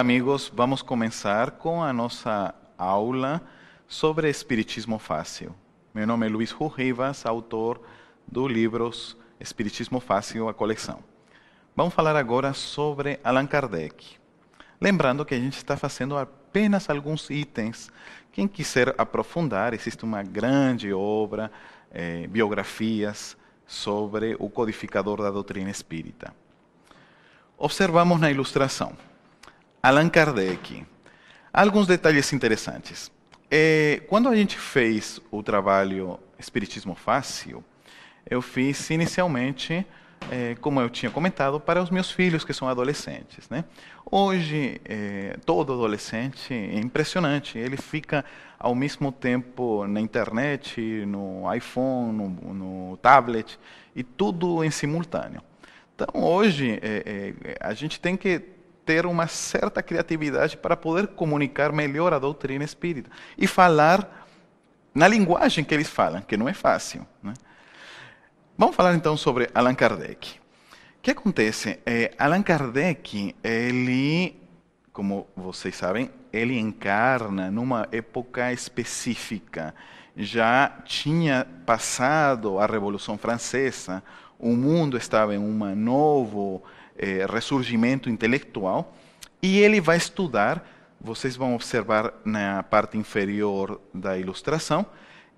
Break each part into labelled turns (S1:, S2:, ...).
S1: Olá, amigos. Vamos começar com a nossa aula sobre Espiritismo Fácil. Meu nome é Luiz Rivas, autor do livro Espiritismo Fácil, a coleção. Vamos falar agora sobre Allan Kardec. Lembrando que a gente está fazendo apenas alguns itens. Quem quiser aprofundar, existe uma grande obra, biografias sobre o codificador da doutrina espírita. Observamos na ilustração. Allan Kardec. Alguns detalhes interessantes. Quando a gente fez o trabalho Espiritismo Fácil, eu fiz inicialmente, como eu tinha comentado, para os meus filhos que são adolescentes, né? Hoje, todo adolescente é impressionante. Ele fica ao mesmo tempo na internet, no iPhone, no tablet, e tudo em simultâneo. Então, hoje, a gente tem que ter uma certa criatividade para poder comunicar melhor a doutrina espírita e falar na linguagem que eles falam, que não é fácil, né? Vamos falar então sobre Allan Kardec. O que acontece? Allan Kardec, ele, como vocês sabem, ele encarna numa época específica. Já tinha passado a Revolução Francesa, o mundo estava em um novo ressurgimento intelectual, e ele vai estudar, vocês vão observar na parte inferior da ilustração,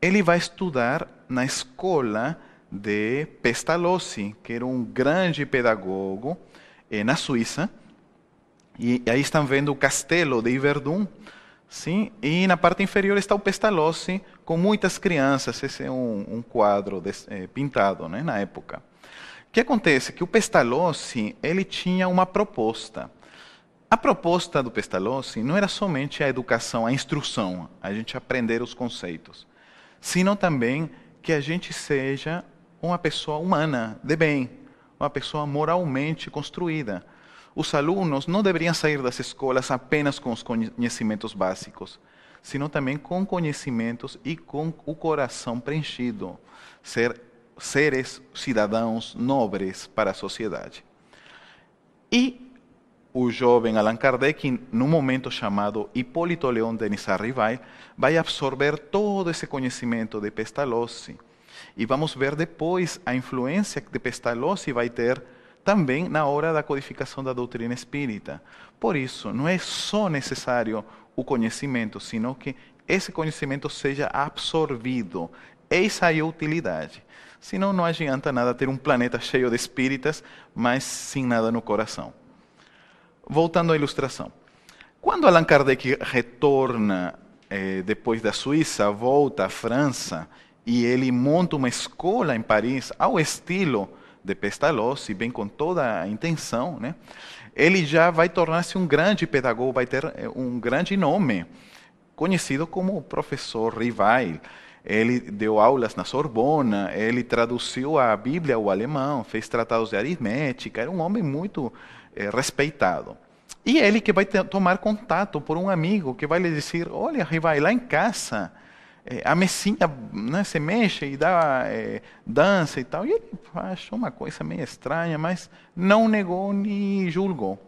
S1: ele vai estudar na escola de Pestalozzi, que era um grande pedagogo na Suíça, e aí estão vendo o castelo de Yverdun, sim? E na parte inferior está o Pestalozzi com muitas crianças. Esse é um quadro pintado, né, na época. O que acontece? Que o Pestalozzi, ele tinha uma proposta. A proposta do Pestalozzi não era somente a educação, a instrução, a gente aprender os conceitos, sino também que a gente seja uma pessoa humana, de bem, uma pessoa moralmente construída. Os alunos não deveriam sair das escolas apenas com os conhecimentos básicos, sino também com conhecimentos e com o coração preenchido, ser seres cidadãos nobres para a sociedade. E o jovem Allan Kardec, num momento chamado Hipólito Leon Denis Arrivai, vai absorver todo esse conhecimento de Pestalozzi. E vamos ver depois a influência que Pestalozzi vai ter também na hora da codificação da doutrina espírita. Por isso, não é só necessário o conhecimento, sino que esse conhecimento seja absorvido. Essa é a utilidade. Senão não adianta nada ter um planeta cheio de espíritas, mas sem nada no coração. Voltando à ilustração. Quando Allan Kardec retorna depois da Suíça, volta à França, e ele monta uma escola em Paris, ao estilo de Pestalozzi, bem com toda a intenção, né? Ele já vai tornar-se um grande pedagogo, vai ter um grande nome, conhecido como professor Rivail. Ele deu aulas na Sorbona, ele traduziu a Bíblia ao alemão, fez tratados de aritmética, era um homem muito respeitado. E ele que vai tomar contato por um amigo que vai lhe dizer: olha, Rivail, lá em casa, a mesinha, né, se mexe e dá dança e tal. E ele achou uma coisa meio estranha, mas não negou nem julgou.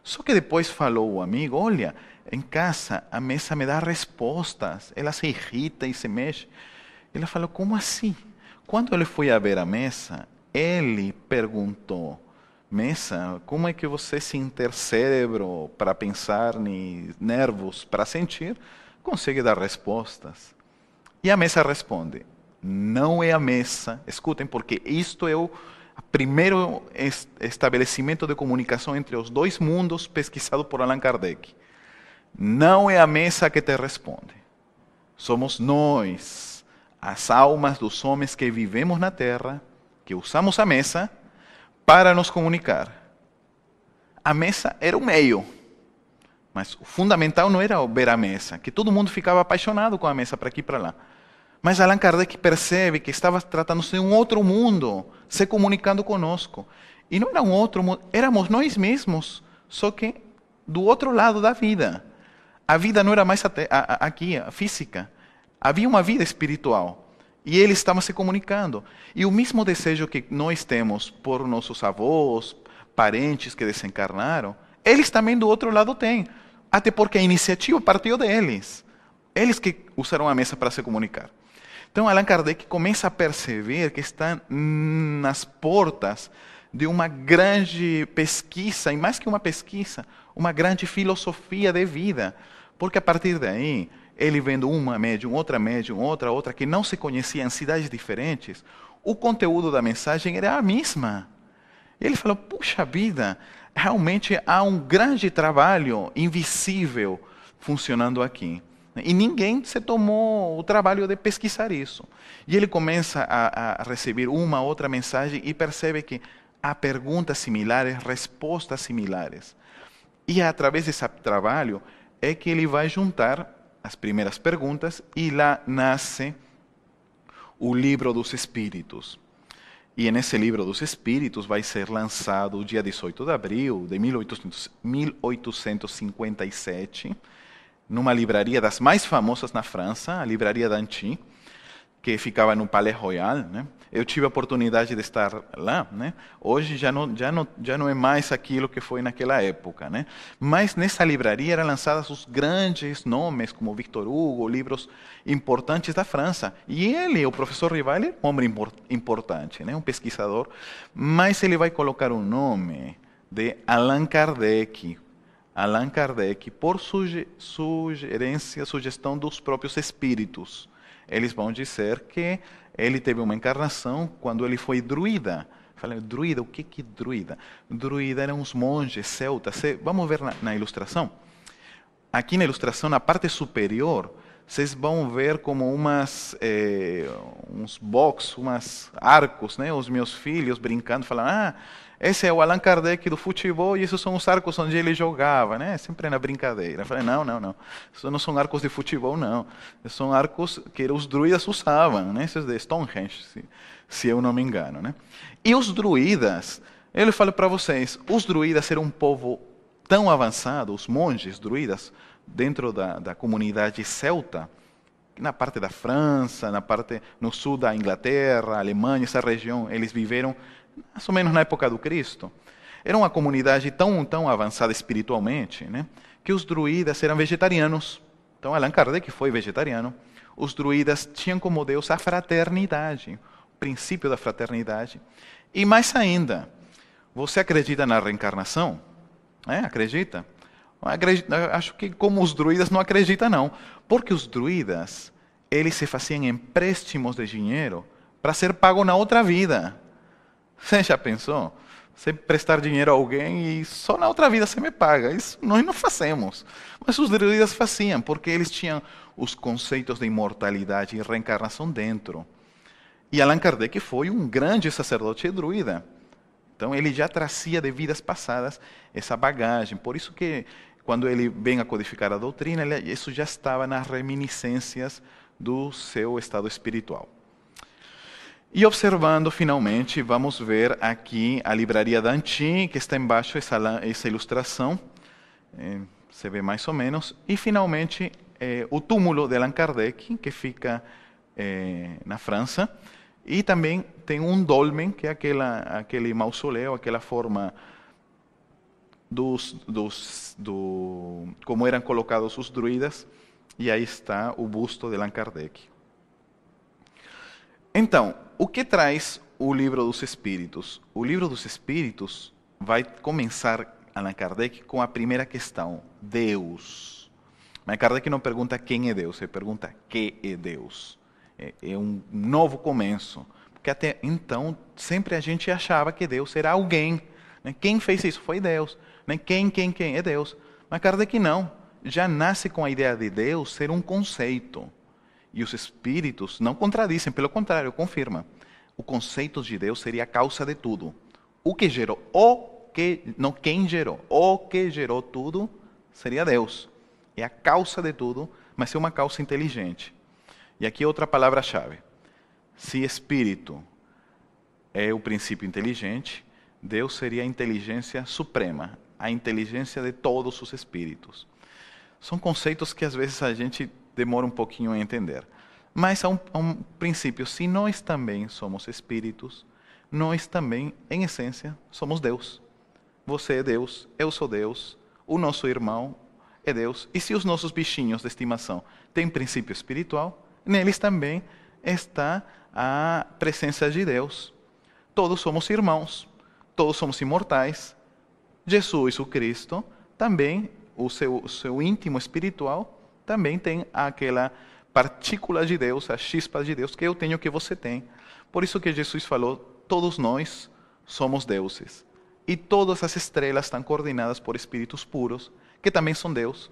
S1: Só que depois falou o amigo: olha, em casa a mesa me dá respostas, ela se irrita e se mexe. Ele falou: como assim? Quando ele foi a ver a mesa, ele perguntou: mesa, como é que você, sem ter cérebro para pensar, nem nervos para sentir, consegue dar respostas? E a mesa responde: não é a mesa, escutem, porque isto é o primeiro estabelecimento de comunicação entre os dois mundos pesquisado por Allan Kardec. Não é a mesa que te responde. Somos nós, as almas dos homens que vivemos na Terra, que usamos a mesa para nos comunicar. A mesa era o meio, mas o fundamental não era ver a mesa, que todo mundo ficava apaixonado com a mesa para aqui e para lá. Mas Allan Kardec percebe que estava tratando-se de um outro mundo, se comunicando conosco. E não era um outro mundo, éramos nós mesmos, só que do outro lado da vida. A vida não era mais aqui, a física. Havia uma vida espiritual. E eles estavam se comunicando. E o mesmo desejo que nós temos por nossos avós, parentes que desencarnaram, eles também do outro lado têm. Até porque a iniciativa partiu deles. Eles que usaram a mesa para se comunicar. Então, Allan Kardec começa a perceber que está nas portas de uma grande pesquisa, e mais que uma pesquisa, uma grande filosofia de vida. Porque a partir daí, ele vendo uma médium, outra, que não se conhecia em cidades diferentes, o conteúdo da mensagem era a mesma. Ele falou, puxa vida, realmente há um grande trabalho invisível funcionando aqui. E ninguém se tomou o trabalho de pesquisar isso. E ele começa a receber uma outra mensagem e percebe que há perguntas similares, respostas similares. E através desse trabalho é que ele vai juntar as primeiras perguntas e lá nasce o Livro dos Espíritos. E nesse Livro dos Espíritos vai ser lançado o dia 18 de abril de 1857, numa livraria das mais famosas na França, a Livraria d'Anty, que ficava no Palais Royal, né? Eu tive a oportunidade de estar lá, né? Hoje já não é mais aquilo que foi naquela época, né? Mas nessa livraria eram lançados os grandes nomes, como Victor Hugo, livros importantes da França. E ele, o professor Rival, é um homem importante, né? Um pesquisador, mas ele vai colocar o nome de Allan Kardec. Allan Kardec, por sugestão dos próprios espíritos. Eles vão dizer que ele teve uma encarnação quando ele foi druida. Falei, druida, o que é druida? Druida eram os monges celtas. Vamos ver na ilustração? Aqui na ilustração, na parte superior, vocês vão ver como uns box, umas arcos, né? Os meus filhos brincando, falando, esse é o Allan Kardec do futebol e esses são os arcos onde ele jogava, né? Sempre na brincadeira. Eu falei, não. Isso não são arcos de futebol, não. São arcos que os druidas usavam, né? Esses de Stonehenge, se eu não me engano, né? E os druidas, eu falo para vocês, os druidas eram um povo tão avançado, os monges druidas, dentro da comunidade celta, na parte da França, no sul da Inglaterra, Alemanha, essa região, eles viveram mais ou menos na época do Cristo. Era uma comunidade tão avançada espiritualmente, né, que os druidas eram vegetarianos. Então, Allan Kardec foi vegetariano. Os druidas tinham como Deus a fraternidade, o princípio da fraternidade. E mais ainda, você acredita na reencarnação? Acredita? Acho que como os druidas não acreditam, não. Porque os druidas, eles se faziam empréstimos de dinheiro para ser pago na outra vida. Você já pensou? Você prestar dinheiro a alguém e só na outra vida você me paga. Isso nós não fazemos. Mas os druidas faziam, porque eles tinham os conceitos de imortalidade e reencarnação dentro. E Allan Kardec foi um grande sacerdote druida. Então ele já trazia de vidas passadas essa bagagem. Por isso que quando ele vem a codificar a doutrina, isso já estava nas reminiscências do seu estado espiritual. E observando, finalmente, vamos ver aqui a livraria d'Anty, que está embaixo, essa ilustração, se vê mais ou menos, e finalmente o túmulo de Allan Kardec, que fica na França, e também tem um dolmen, que é aquele mausoléu, aquela forma como eram colocados os druidas, e aí está o busto de Allan Kardec. Então, o que traz o Livro dos Espíritos? O Livro dos Espíritos vai começar, Allan Kardec, com a primeira questão, Deus. Mas Kardec não pergunta quem é Deus, ele pergunta que é Deus. É um novo começo. Porque até então, sempre a gente achava que Deus era alguém. Né? Quem fez isso? Foi Deus. Né? Quem? É Deus. Mas Kardec não. Já nasce com a ideia de Deus ser um conceito. E os espíritos não contradizem, pelo contrário, confirmam. O conceito de Deus seria a causa de tudo. O que gerou, não quem gerou, o que gerou tudo seria Deus. É a causa de tudo, mas é uma causa inteligente. E aqui outra palavra-chave. Se espírito é o princípio inteligente, Deus seria a inteligência suprema, a inteligência de todos os espíritos. São conceitos que às vezes a gente demora um pouquinho a entender. Mas há um princípio, se nós também somos espíritos, nós também, em essência, somos Deus. Você é Deus, eu sou Deus, o nosso irmão é Deus. E se os nossos bichinhos de estimação têm princípio espiritual, neles também está a presença de Deus. Todos somos irmãos, todos somos imortais. Jesus, o Cristo, também, o seu íntimo espiritual, também tem aquela partícula de Deus, a chispa de Deus que eu tenho, que você tem. Por isso que Jesus falou, todos nós somos deuses. E todas as estrelas estão coordenadas por espíritos puros, que também são Deus.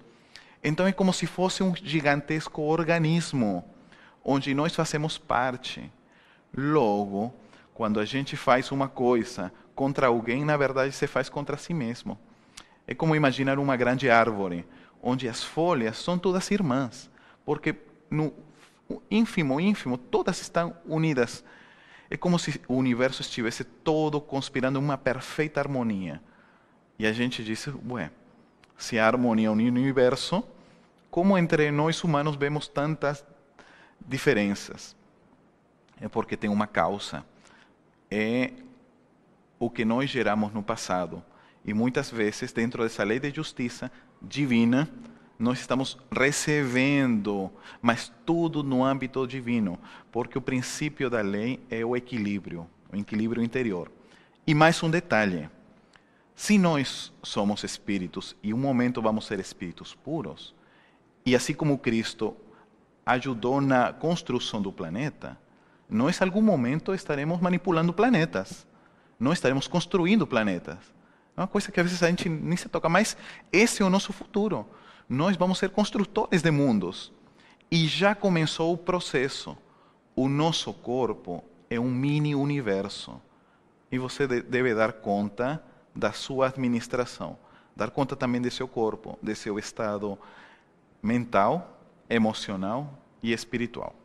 S1: Então é como se fosse um gigantesco organismo, onde nós fazemos parte. Logo, quando a gente faz uma coisa contra alguém, na verdade se faz contra si mesmo. É como imaginar uma grande árvore, onde as folhas são todas irmãs, porque no ínfimo, todas estão unidas. É como se o universo estivesse todo conspirando em uma perfeita harmonia. E a gente diz, ué, se há harmonia no universo, como entre nós humanos vemos tantas diferenças? É porque tem uma causa. É o que nós geramos no passado. E muitas vezes, dentro dessa lei de justiça divina, nós estamos recebendo, mas tudo no âmbito divino, porque o princípio da lei é o equilíbrio interior. E mais um detalhe: se nós somos espíritos e um momento vamos ser espíritos puros, e assim como Cristo ajudou na construção do planeta, nós em algum momento estaremos manipulando planetas, não estaremos construindo planetas. É uma coisa que às vezes a gente nem se toca, mas esse é o nosso futuro. Nós vamos ser construtores de mundos. E já começou o processo. O nosso corpo é um mini universo. E você deve dar conta da sua administração. Dar conta também de seu corpo, de seu estado mental, emocional e espiritual.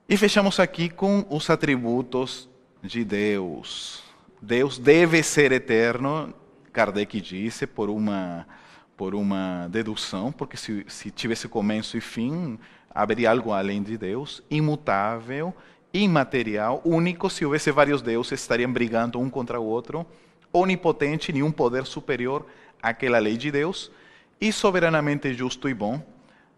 S1: E fechamos aqui com os atributos de Deus. Deus deve ser eterno, Kardec disse, por uma dedução, porque se tivesse começo e fim, haveria algo além de Deus, imutável, imaterial, único. Se houvesse vários deuses, estariam brigando um contra o outro, onipotente, nenhum poder superior àquela lei de Deus, e soberanamente justo e bom.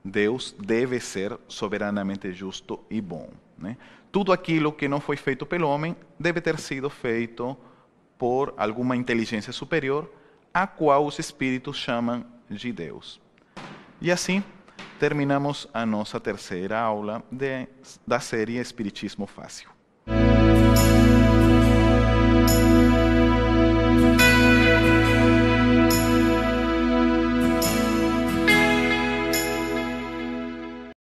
S1: Deus deve ser soberanamente justo e bom, né? Tudo aquilo que não foi feito pelo homem deve ter sido feito por alguma inteligência superior, a qual os espíritos chamam de Deus. E assim terminamos a nossa terceira aula da série Espiritismo Fácil.